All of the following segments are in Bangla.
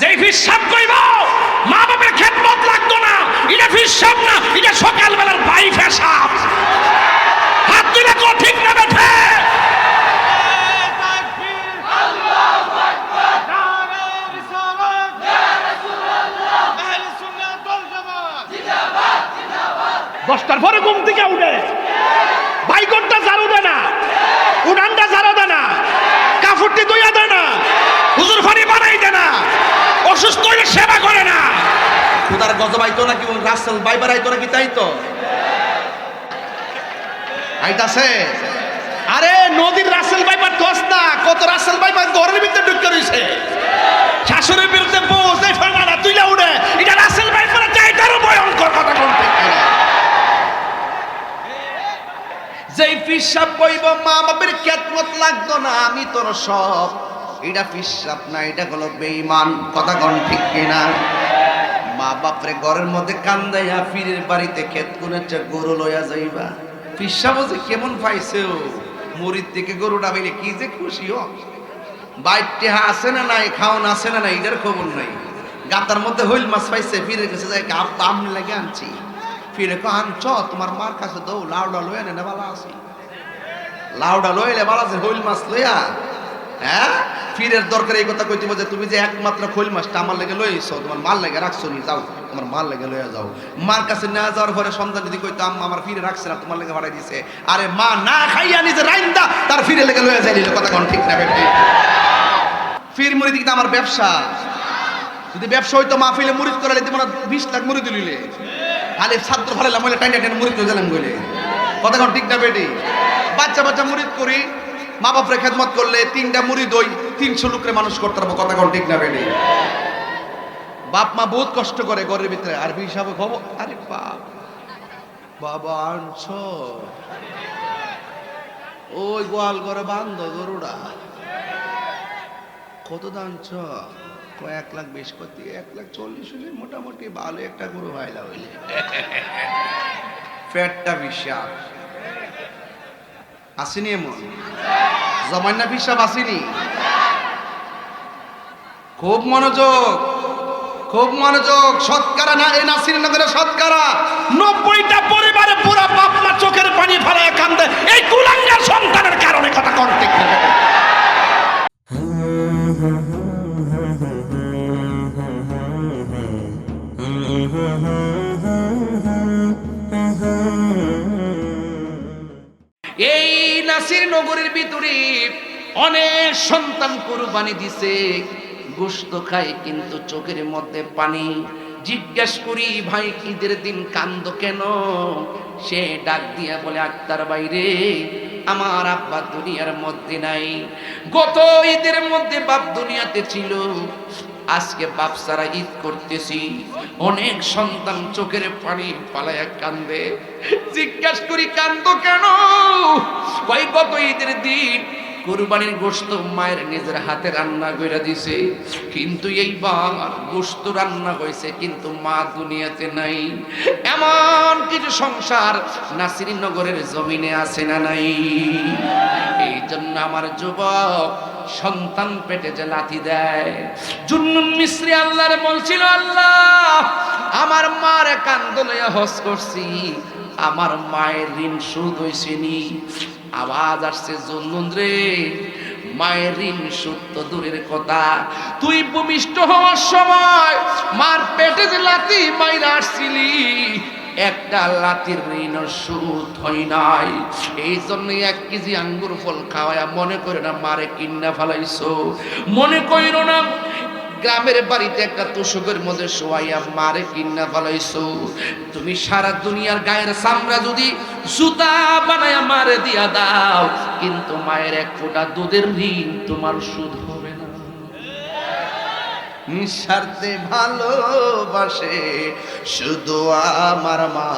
যেই হিসাব কইব মা বাবার খেদমত লাগতো না, এটা হিসাব না, এটা সকালবেলার বাই হিসাব। হাত তুলে কো ঠিক না বেঠে? দশটার পরে ঘুম থেকে উঠে বাইকটা ঝাড়ু দেয় না, উড়ানটা ঝাড়ু দেয় না, কাপড়টি ধুইয়া দেয় না, হুজুর ফানি বানাই দেয় না, অসুস্থ হইলে সেবা করে না। খুদার গজব আইতো নাকি রাসেল বাইবার আইতো নাকি? তাই তো আইতাছে। আরে নদীর রাসেল বাইবার দোষ না, কত রাসেল বাইবার ঘরের ভিতরে ঢুকে রইছে। শাশুড়ির বিরুদ্ধে বউ যে ফেলনা তুইলা উড়ে, এটা রাসেল বাইবার চাইতারও ভয়ঙ্কর কথা বলতে। যেই পিসাব কইব মা বাবার খেদমত লাগতো না, আমি তোর সব, এটা পিসাব না, এটা হলো বেঈমান। কথা কোন ঠিক কিনা? মা বাপরে ঘরের মধ্যে কান্দাইয়া ফিরের বাড়িতে ক্ষেত কোনেছে গরু লইয়া যাইবা। পিসাব যে কেমন পাইছে ও, মরির থেকে গরুটা পাইলে কি যে খুশি ও। বাইটে আছে না নাই, খাওন আছে না নাই, এটার খবর নাই। গাতার মধ্যে হইল মাছ পাইছে, ফিরে গেছে যাই আম লাগে আনছি। ফিরে কো আনছ তোমার মার কাছে দৌ লাউডা লইয়া নেনে ভালো আছি। লাউডা লইলে ভালো আছে, হইল মাছ লইয়া। হ্যাঁ, ফিরের দরকার এই কথা কইতে যে তুমি যে একমাত্র খৈল মাছটা আমার লেগে লইছ, তোমার মাল লেগে রাখছো নি, যাও তোমার মাল লেগে লইয়া যাও। মার কাছে না যাওয়ার পরে সন্তান যদি কইতো আম্মা আমার ফিরে রাখছে না, তোমার লেগে ভাড়াই দিছে। আরে মা না খাইয়া নিজে রাইন্দা তার ফিরে লেগে লইয়া যাইলি, কথা কোন ঠিক না বেটি? ফির মুড়ি দিকে আমার ব্যবসা, যদি ব্যবসা হইতো মাহফিলে মুরিদ করে দিতে মানে 20 লাখ মুরিদ দিলে, আলে ছাত্র ফালাইলাম বলে টাইনা টাইনা মুরিদ করে দিলাম বলে, কথা কোন ঠিক না বেটি? বাচ্চা বাচ্চা মুরিদ করি, মা বাপরে খেদমত করলে 3টা মুরিদ হই 300 লোকরে মানুষ করতে পারবো, কথা কোন ঠিক না বেটি? বাপ মা বহুত কষ্ট করে ঘরের ভিতরে, আর হিসাবে খবর, আরে বাপ বাবা আনছ ওই গোয়াল ঘরে বান্ধ গরুড়া কত দানছ? 1,20,000 করতে 1,40,000 হইলে মোটামুটি ভালো একটা গরু ভাইলা হইলে পেটটা বিশ্বাস আসেনি, এমন জমান্না বিশ্বাস আসেনি। খুব মনোযোগ, খুব মনোযোগ। শতকরা না এই নাসির নগরের শতকরা 90টা পরিবারে পুরা বাপ মা চোখের পানি ফেলায় কান্দে এই কুলাঙ্গার সন্তানের কারণে, কথা কোন ঠিক না? এই নাসির নগরের ভিতরে অনেক সন্তান কুরবানি দিছে, গোশত খায় কিন্তু চোখের মধ্যে পানি। জিজ্ঞেস করি ভাই ঈদের দিন কান্দো কেন? সে ডাক দিয়া বলে আক্তার বাইরে আমার আব্বা দুনিয়ার মধ্যে নাই। গত ঈদের মধ্যে বাপ দুনিয়াতে ছিল, আজকে বাপ সারা ঈদ করতেছি। অনেক সন্তান চোখের পানি পালায়া কান্দে। জিজ্ঞাসা করি কান্দো কেন? ওই গত ঈদের দিন কুরবানির গোশত মায়ের নিজের হাতে রান্না করে দিছে, কিন্তু এইবার গোশত রান্না হয়েছে কিন্তু মা দুনিয়াতে নাই। এমন কিছু সংসার নাসিরনগরের জমিনে আছে না নাই? এই জন্য আমার যুবক সন্তান পেটে যে লাথি দেয়, জুন্নুন মিস্রি আল্লাহরে বলছিল, আল্লাহ আমার মার কান্দ লইয়া হজ করছি, আমার মায়ের ঋণ শোধ হইছেনি। আওয়াজ আসছে, জুন্নুন রে মায়ের ঋণ শোধ তো দূরের কথা, তুই ভূমিষ্ঠ হওয়ার সময় মার পেটে যে লাথি মাইরা আসছিলি, একটা লাতির ঋণ শোধ হয় নাই। এই জন্য 1 কেজি আঙ্গুর ফল খাওয়ায়া মনে করে না মারে কিন্না ফেলাইছো, মনে কইরো না গ্রামের বাড়িতে একটা তোষকের মধ্যে শোয়াইয়া মারে কিন্না ফেলাইছো। তুমি সারা দুনিয়ার গায়ের চামড়া যদি জুতা বানায়া মারে দিয়া দাও, কিন্তু মায়ের 1 ফোঁটা দুধের ঋণ তোমার শোধ হবে না। নিঃস্বার্থে ভালোবাসে শুধু আমার মা,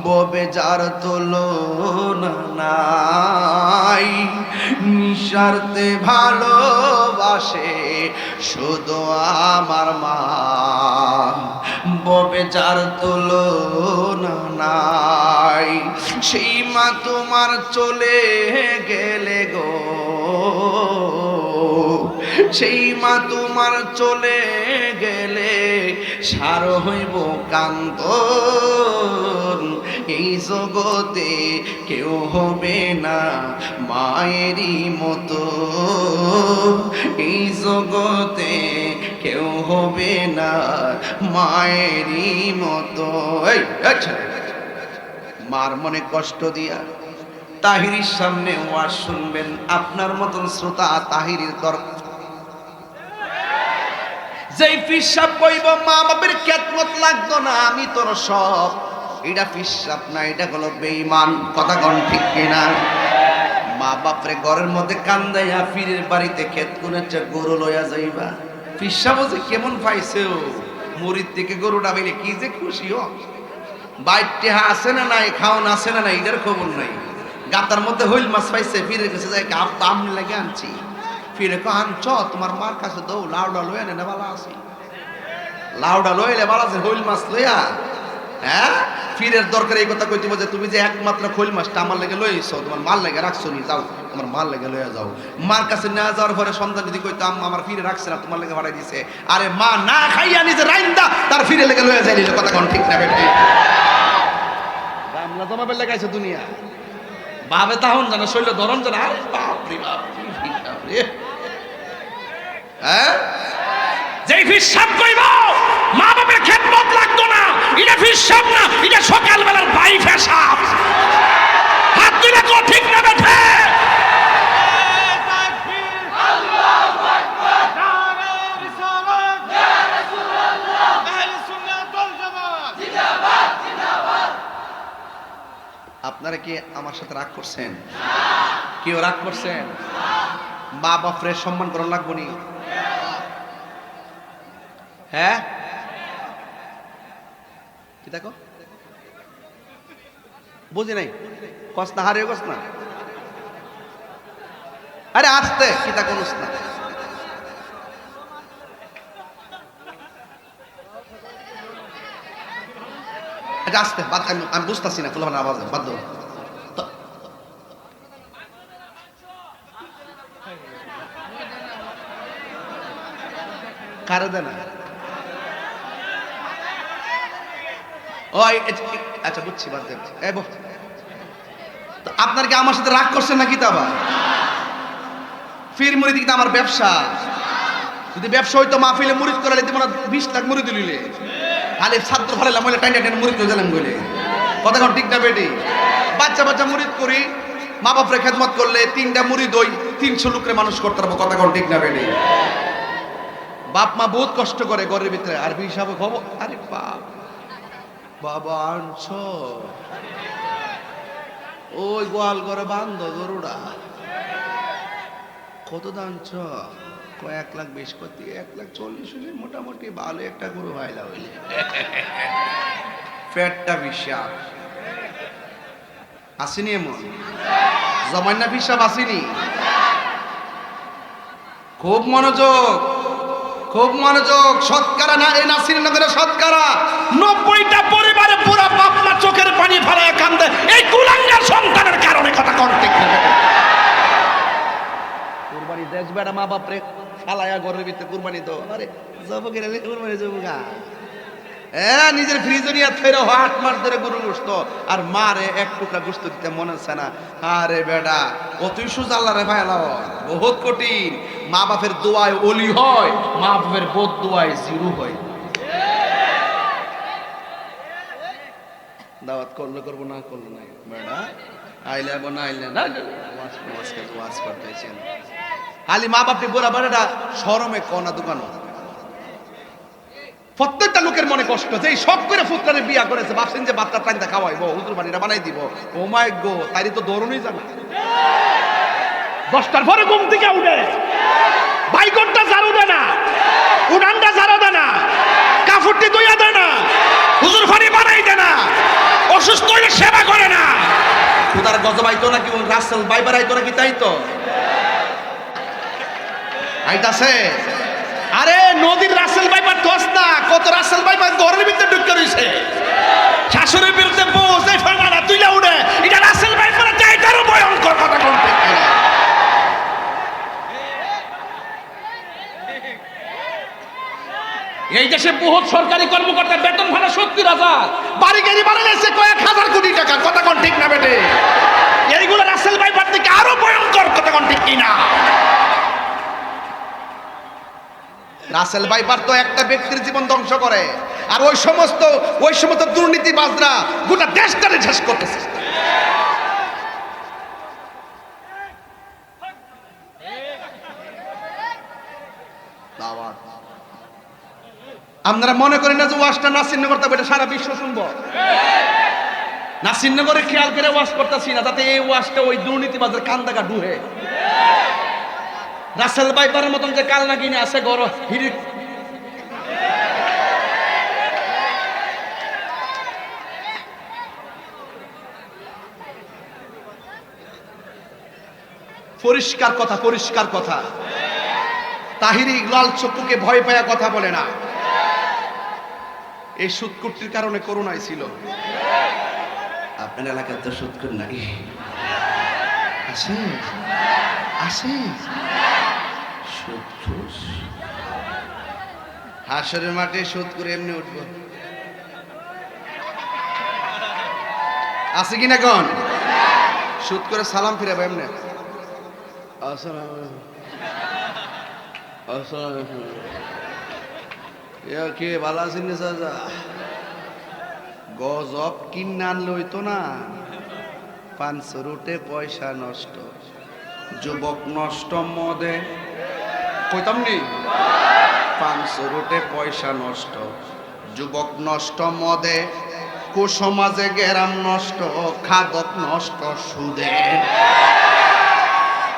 ববে যার তুলনা নাই। নিঃস্বার্থে ভালোবাসে শুধু আমার মা, ববে যার তুলনা নাই। সেই মা তোমার চলে গেলে গো, সেই মা তোমার চলে গেলে সার হইব কান্ত, এই জগতে কেউ হবে না মায়েরই মতো, এই জগতে কেউ হবে না মায়েরই মতো। এই আচ্ছা, মার মনে কষ্ট দিয়া তাহিরির সামনে ওয়াজ শুনবেন, আপনার মতন শ্রোতা তাহিরির দরকার। যেই পিসাব কইব মা বাপের খেদমত লাগতো না, আমি তোর সব, এটা পিসাব না, এটা হলো বেঈমান। কথা কোন ঠিক কিনা? মা বাপরে ঘরের মধ্যে কান্দাইয়া পীরের বাড়িতে ক্ষেত কোনের গরু লইয়া যাইবা, পিসাব যে কেমন পাইছে ও, মুড়ির থেকে গরুটা পাইলে কি যে খুশি হ। বাইরটি আছে না নাই, খাওন আছে না নাই, এটার খবর নাই। গাতার মধ্যে হইল মাছ পাইছে, ফিরে গেছে যাই আম লেগে আনছি, ফিরে কো আনছ তোমার মার কাছে দৌ লাউডা লইয়া নেনে ভালো আছি, লাউডা লইলে ভালো আছে, হইল মাছ লইয়া। হ্যাঁ, ফিরের দরকার এই কথা কইতে যে তুমি যে একমাত্র খৈল মাছটা আমার লেগে লইছো, তোমার মাল লেগে রাখছো নি, যাও তোমার মাল লেগে লইয়া যাও। মার কাছে না যাওয়ার পরে সন্তান যদি কইতো আম্মা আমার ফিরে রাখছে না, তোমার লেগে ভাড়াই দিছে, আরে মা না খাইয়া নিজে রাইন্দা তার ফিরে লেগে লইয়া যাই, কথা কোন ঠিক না বেটি? রামলা জমাবে লাগাইছে দুনিয়া, বাবে তাহন জানা শৈল ধরন জানা, আরে বাপ রে বাপ, হ্যাঁ, যেই হিসাব কইব মা বাপের খেদমত লাগতো না, এটা হিসাব না, এটা সকালবেলার বাই ফেসাব। হাত তুলে কো ঠিক না বেঠে? আপনারা কি আমার সাথে রাগ করছেন? কেউ রাগ করছেন? মা বাপরে সম্মান করা লাগবো নি? হ্যাঁ, কি দেখো বুঝি নাই, কস না, হারে কস না, আরে আসতে কি তা কোন না। আসতে আমি বুঝতেছি না, ফুলহান আওয়াজ বাধ্য কারে দেয় না। ও আচ্ছা বুঝছি, বাদ দেন। আপনার কি আমার সাথে রাগ করছেন নাকি? তা আবার ফির মুড়ি দিকে আমার ব্যবসা, যদি ব্যবসা হইতো মাহফিলে মুড়িদ করে দিতে মনে 20 লাখ মুড়ি দিলে, খালি ছাত্র ফেলাম বলে টাইনা টাইনা মুড়িদ করে দিলাম বলে, কথা কোন ঠিক না বেটি? বাচ্চা বাচ্চা মুড়িদ করি, মা বাপরে খেদমত করলে 3টা মুড়ি দই 300 লোকরে মানুষ করতে পারবো, কথা কোন ঠিক না বেটি? বাপ মা বহুত কষ্ট করে ঘরের ভিতরে, আর হিসাবে খবর, আরে বাপ বাবা আনছ ওই গোয়াল ঘরে বান্ধ গরুড়া, কত দানছ? 1,20,000 করতে 1,40,000 হলে মোটামুটি ভালো একটা গরু ভাইলা হইলে, পেটটা বিশাল আসেনি, এমন জমান্না পিসাব আসেনি। খুব মনোযোগ, খুব মনোযোগ। শতকরা না এই নাসিরনগরের শতকরা 90টা পরিবারে পুরা বাপ মা চোখের পানি ফেলায় কান্দে এই কুলাঙ্গার সন্তানের কারণে, কথা কোন ঠিক না? কুরবানি দেশ বেড়া মা বাপ রে ফালায়া ঘরের ভিতরে কুরবানি তো, আরে জবকের কুরবানি জবগা, হ্যাঁ, নিজের ফ্রিজে নিয়ে ফেরো 8 মাস ধরে গরু গোশত, আর মারে এক টুকরা গোশত দিতে মনে হচ্ছে না। আরে বেডা কতই সোজা আল্লাহ রে ভাই, বহুত কঠিন। মা বাপের দোয়ায় ওলি হয়, মা বাপের বোধ দোয়ায় জিরো হয়। দাওয়াত করলে করবো, না করলে নাই, বেডা আইলে না আইলে না, ওয়াজ করতেছেন খালি মা বাপকে গোরা বেড়াটা শরমে কনা দোকানো। প্রত্যেকটা লোকের মনে কষ্ট, যে সব করে ফুটকারে বিয়া করেছে, ভাবছেন যে বাচ্চা টাইনটা খাওয়াইবো, হুজুর বাড়িটা বানাই দিব, ও মাই গো, তাই তো দৌড়নই জানা। 10টার পরে ঘুম থেকে উঠে বাইকটা ঝাড়ু দেয় না, উনানটা ঝাড়ু দেয় না, কাফুরটি ধুইয়া দেয় না, হুজুর ফানি বানাই দেয় না, অসুস্থ হইলে সেবা করে না। খুদার গজব আইতো নাকি, রাসেল বাইবার আইতো নাকি? তাই তো আইতাছে। আরে নদীর রাসেল বাইপার দোষ না, কত রাসেল বাইপার ঘরের ভিতরে ঢুকে রয়েছে, শাশুড়ির বিরুদ্ধে বোঝ এই ফেমানা তুইলা উঠে, এটা রাসেল বাইপার চাইতারও ভয়ঙ্কর, কথা কোন ঠিক না? এই দেশে বহুত সরকারি কর্মকর্তা বেতন ভাড়া 70,000, বাড়ি গাড়ি বানাইছে কয়েক হাজার কোটি টাকা, কথা কোন ঠিক না বেটে? এইগুলো রাসেল ভাইপার থেকে আরো ভয়ঙ্কর, কথা কোন ঠিক কিনা? রাসেল ভাইপার তো একটা ব্যক্তির জীবন ধ্বংস করে, আর ওই সমস্ত দুর্নীতিবাজরা গোটা দেশটারে শেষ করতেছে। আপনারা মনে করেন না যে ওয়াজটা নাসিরনগর তবে এটা সারা বিশ্ব শুনবো? নাসিরনগরে খেয়াল করে ওয়াজ করতেছি না, তাতে এই ওয়াজটা ওই দুর্নীতিবাজের কান দাগা ডুহে। রাসেল ভাইপারের মতন যে কাল না কিনে আছে গর হিরি, পরিষ্কার কথা, পরিষ্কার কথা। তাহিরি লাল চক্ষুকে ভয় পায়া কথা বলে না। এই সুদকুটির কারণে করোনায় ছিল। আপনার এলাকায় তো সুদকুর নাই, আছে আছে সুদকুর। হাসরের মাঠে সুদ করে এমনি উঠবো, আছে কিনা কোন? সুদ করে সালাম ফিরাবো এমনি, কে ভালো আছেন? গজব কিনে আনলে হইতো না। 500 রুটে পয়সা নষ্ট, যুবক নষ্ট মদে, কইতাম নি? 500 রুটে পয়সা নষ্ট, যুবক নষ্ট মদে, কুসমাজে গেরাম নষ্ট, খাদক নষ্ট সুদে,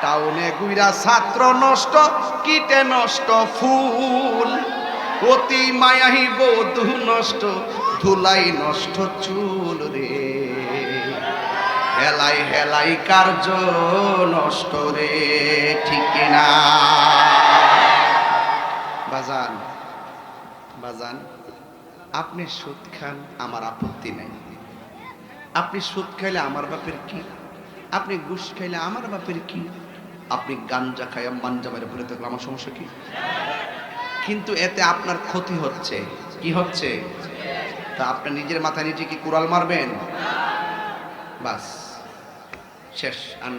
টাউনে গুইরা ছাত্র নষ্ট, কিটে নষ্ট ফুল, অতি মায়াহি বধূ নষ্ট, ধুলাই নষ্ট চুল রে, হেলাই হেলাই কার্য নষ্ট রে, ঠিক না বাজান? বাজান, আপনি সুদ খান, আমার আপত্তি নাই। আপনি সুদ খাইলে আমার বাপের কি? আপনি ঘুষ খাইলে আমার বাপের কি? আপনি গাঞ্জা খাইয়া মাঞ্জা মেরে ঘুরে থাকলে আমার সমস্যা কি? কিন্তু এতে আপনার ক্ষতি হচ্ছে। কি হচ্ছে? তা আপনি নিজের মাথায় নিজে কি কুড়াল মারবেন? বাস শেষ। আর